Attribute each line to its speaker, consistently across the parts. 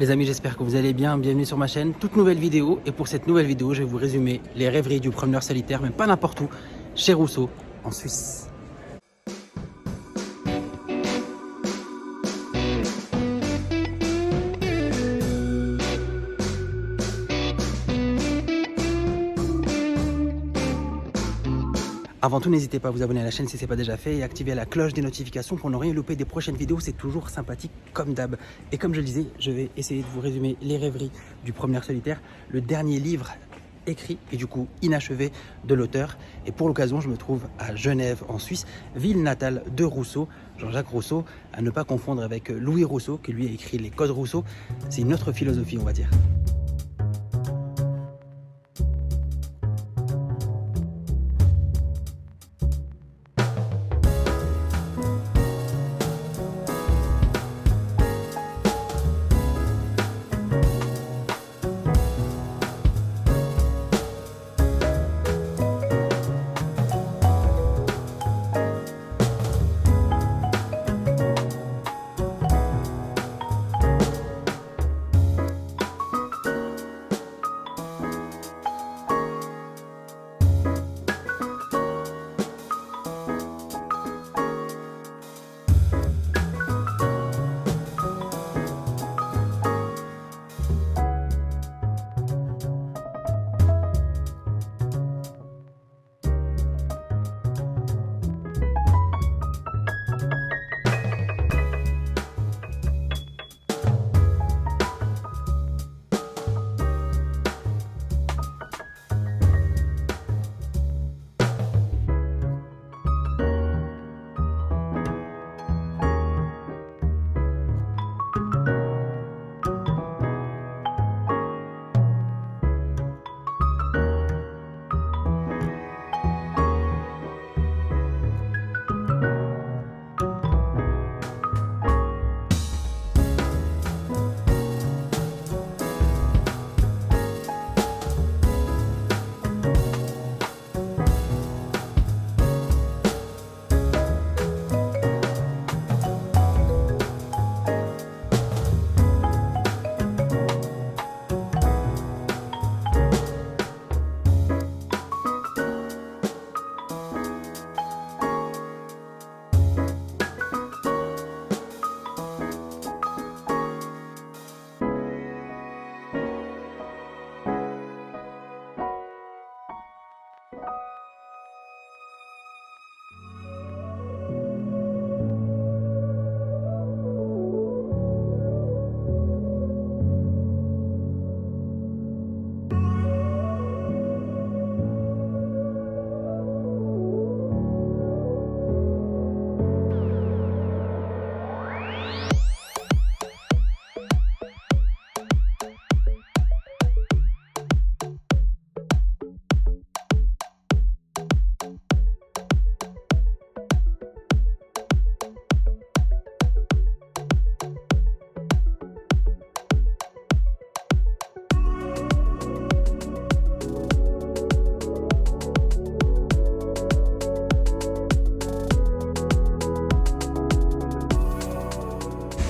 Speaker 1: Les amis, j'espère que vous allez bien. Bienvenue sur ma chaîne, toute nouvelle vidéo. Et pour cette nouvelle vidéo, je vais vous résumer les rêveries du promeneur solitaire, mais pas n'importe où, chez Rousseau, en Suisse. Avant tout, n'hésitez pas à vous abonner à la chaîne si ce n'est pas déjà fait et activer la cloche des notifications pour ne rien louper des prochaines vidéos. C'est toujours sympathique comme d'hab. Et comme je le disais, je vais essayer de vous résumer les rêveries du promeneur solitaire, le dernier livre écrit et du coup inachevé de l'auteur. Et pour l'occasion, je me trouve à Genève en Suisse, ville natale de Rousseau, Jean-Jacques Rousseau, à ne pas confondre avec Louis Rousseau qui lui a écrit les Codes Rousseau. C'est une autre philosophie, on va dire.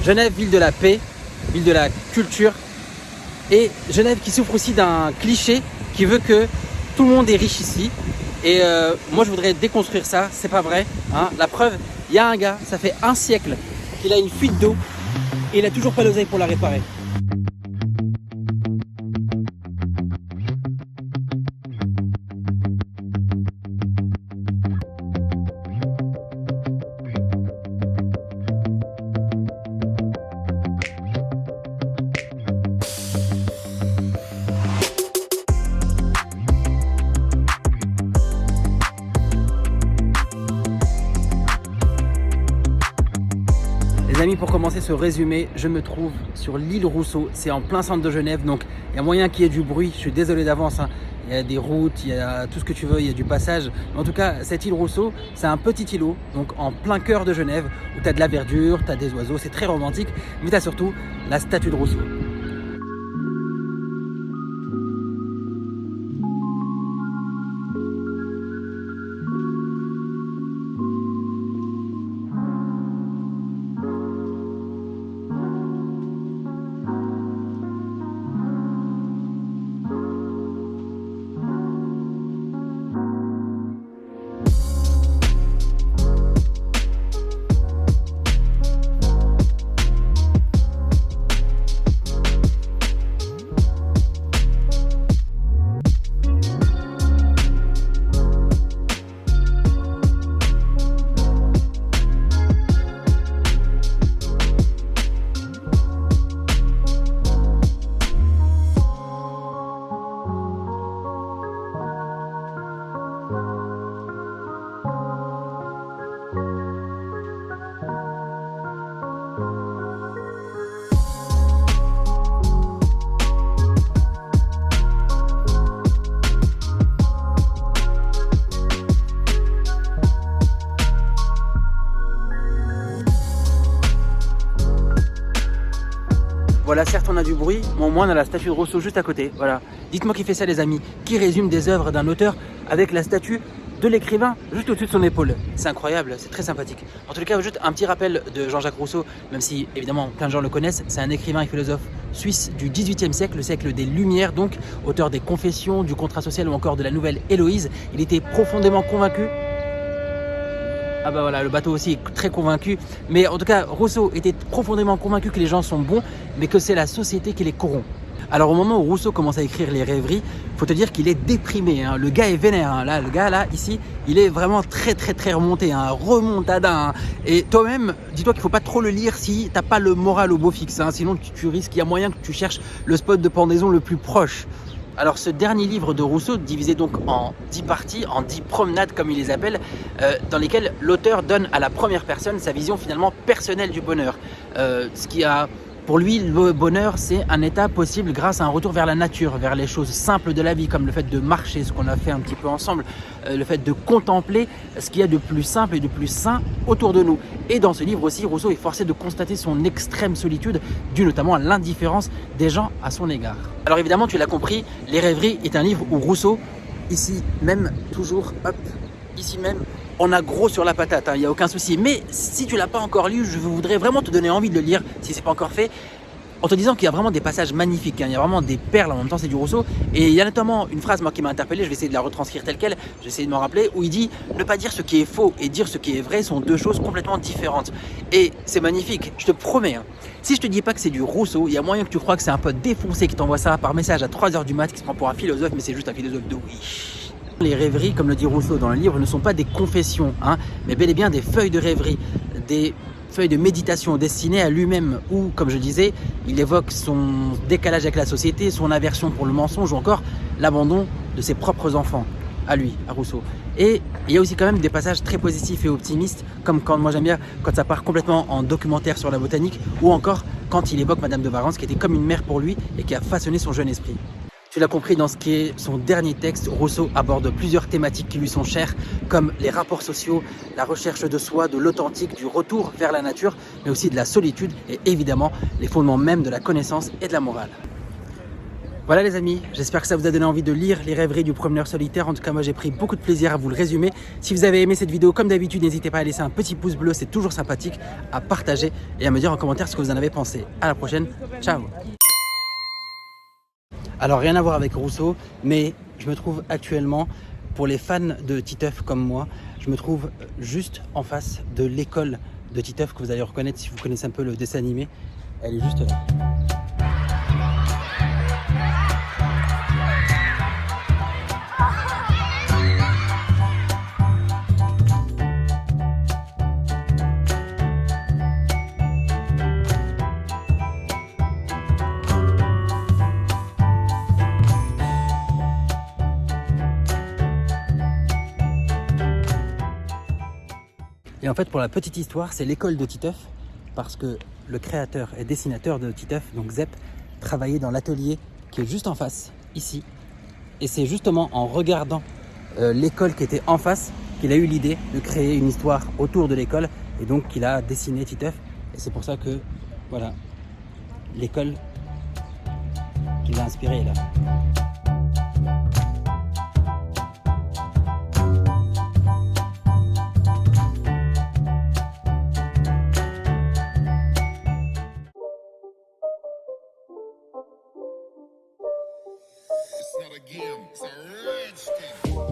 Speaker 1: Genève, ville de la paix, ville de la culture, et Genève qui souffre aussi d'un cliché qui veut que tout le monde est riche ici. Et moi je voudrais déconstruire ça, c'est pas vrai, hein. La preuve, il y a un gars, ça fait un siècle qu'il a une fuite d'eau et il a toujours pas l'oseille pour la réparer. Les amis, pour commencer ce résumé, je me trouve sur l'île Rousseau, c'est en plein centre de Genève, donc il y a moyen qu'il y ait du bruit, je suis désolé d'avance, hein. Il y a des routes, il y a tout ce que tu veux, il y a du passage. Mais en tout cas, cette île Rousseau, c'est un petit îlot, donc en plein cœur de Genève, où tu as de la verdure, tu as des oiseaux, c'est très romantique, mais tu as surtout la statue de Rousseau. voilà, certes on a du bruit, mais au moins on a la statue de Rousseau juste à côté. Voilà. Dites-moi qui fait ça les amis, qui résume des œuvres d'un auteur avec la statue de l'écrivain juste au-dessus de son épaule. C'est incroyable, c'est très sympathique. En tout cas, juste un petit rappel de Jean-Jacques Rousseau, même si évidemment plein de gens le connaissent, c'est un écrivain et philosophe suisse du XVIIIe siècle, le siècle des Lumières, donc auteur des Confessions, du Contrat social ou encore de la Nouvelle Héloïse. Il était profondément convaincu. Ah bah voilà, le bateau aussi est très convaincu. Mais en tout cas, Rousseau était profondément convaincu que les gens sont bons, mais que c'est la société qui les corrompt. Alors au moment où Rousseau commence à écrire les rêveries, faut te dire qu'il est déprimé, hein. Le gars est vénère, hein. Là, le gars là, ici, il est vraiment très remonté, hein. Remontada, hein. Et toi-même, dis-toi qu'il faut pas trop le lire si t'as pas le moral au beau fixe, hein. Sinon tu risques, il y a moyen que tu cherches le spot de pendaison le plus proche. Alors ce dernier livre de Rousseau, divisé donc en 10 parties, en 10 promenades comme il les appelle, dans lesquelles l'auteur donne à la première personne sa vision finalement personnelle du bonheur. Ce qui a... Pour lui, le bonheur, c'est un état possible grâce à un retour vers la nature, vers les choses simples de la vie, comme le fait de marcher, ce qu'on a fait un petit peu ensemble, le fait de contempler ce qu'il y a de plus simple et de plus sain autour de nous. Et dans ce livre aussi, Rousseau est forcé de constater son extrême solitude, due notamment à l'indifférence des gens à son égard. Alors évidemment, tu l'as compris, Les Rêveries est un livre où Rousseau, ici même, toujours, hop, ici même, on a gros sur la patate, il n'y a aucun souci. Mais si tu ne l'as pas encore lu, je voudrais vraiment te donner envie de le lire, si ce n'est pas encore fait, en te disant qu'il y a vraiment des passages magnifiques, hein. Il y a vraiment des perles, en même temps c'est du Rousseau. Et il y a notamment une phrase moi, qui m'a interpellé, je vais essayer de la retranscrire telle quelle, je vais essayer de m'en rappeler, où il dit « Ne pas dire ce qui est faux et dire ce qui est vrai sont deux choses complètement différentes ». Et c'est magnifique, je te promets, hein. Si je te dis pas que c'est du Rousseau, il y a moyen que tu crois que c'est un pote défoncé qui t'envoie ça par message à 3 h du mat, qui se prend pour un philosophe, mais c'est juste un philosophe de oui. Les rêveries, comme le dit Rousseau dans le livre, ne sont pas des confessions, hein, mais bel et bien des feuilles de rêverie, des feuilles de méditation destinées à lui-même, où, comme je disais, il évoque son décalage avec la société, son aversion pour le mensonge ou encore l'abandon de ses propres enfants, à lui, à Rousseau. Et il y a aussi quand même des passages très positifs et optimistes, comme quand, moi j'aime bien, quand ça part complètement en documentaire sur la botanique, ou encore quand il évoque Madame de Warrens, qui était comme une mère pour lui et qui a façonné son jeune esprit. Tu l'as compris, dans ce qui est son dernier texte, Rousseau aborde plusieurs thématiques qui lui sont chères, comme les rapports sociaux, la recherche de soi, de l'authentique, du retour vers la nature, mais aussi de la solitude et évidemment les fondements même de la connaissance et de la morale. Voilà les amis, j'espère que ça vous a donné envie de lire Les Rêveries du Promeneur Solitaire. En tout cas, moi j'ai pris beaucoup de plaisir à vous le résumer. Si vous avez aimé cette vidéo, comme d'habitude, n'hésitez pas à laisser un petit pouce bleu, c'est toujours sympathique, à partager et à me dire en commentaire ce que vous en avez pensé. À la prochaine, ciao. Alors rien à voir avec Rousseau, mais je me trouve actuellement, pour les fans de Titeuf comme moi, je me trouve juste en face de l'école de Titeuf que vous allez reconnaître si vous connaissez un peu le dessin animé. Elle est juste là. Et en fait, pour la petite histoire, c'est l'école de Titeuf, parce que le créateur et dessinateur de Titeuf, donc Zep, travaillait dans l'atelier qui est juste en face, ici. Et c'est justement en regardant l'école qui était en face qu'il a eu l'idée de créer une histoire autour de l'école, et donc qu'il a dessiné Titeuf. Et c'est pour ça que, voilà, l'école qui l'a inspiré est là.
Speaker 2: It's not a game, it's a rich thing.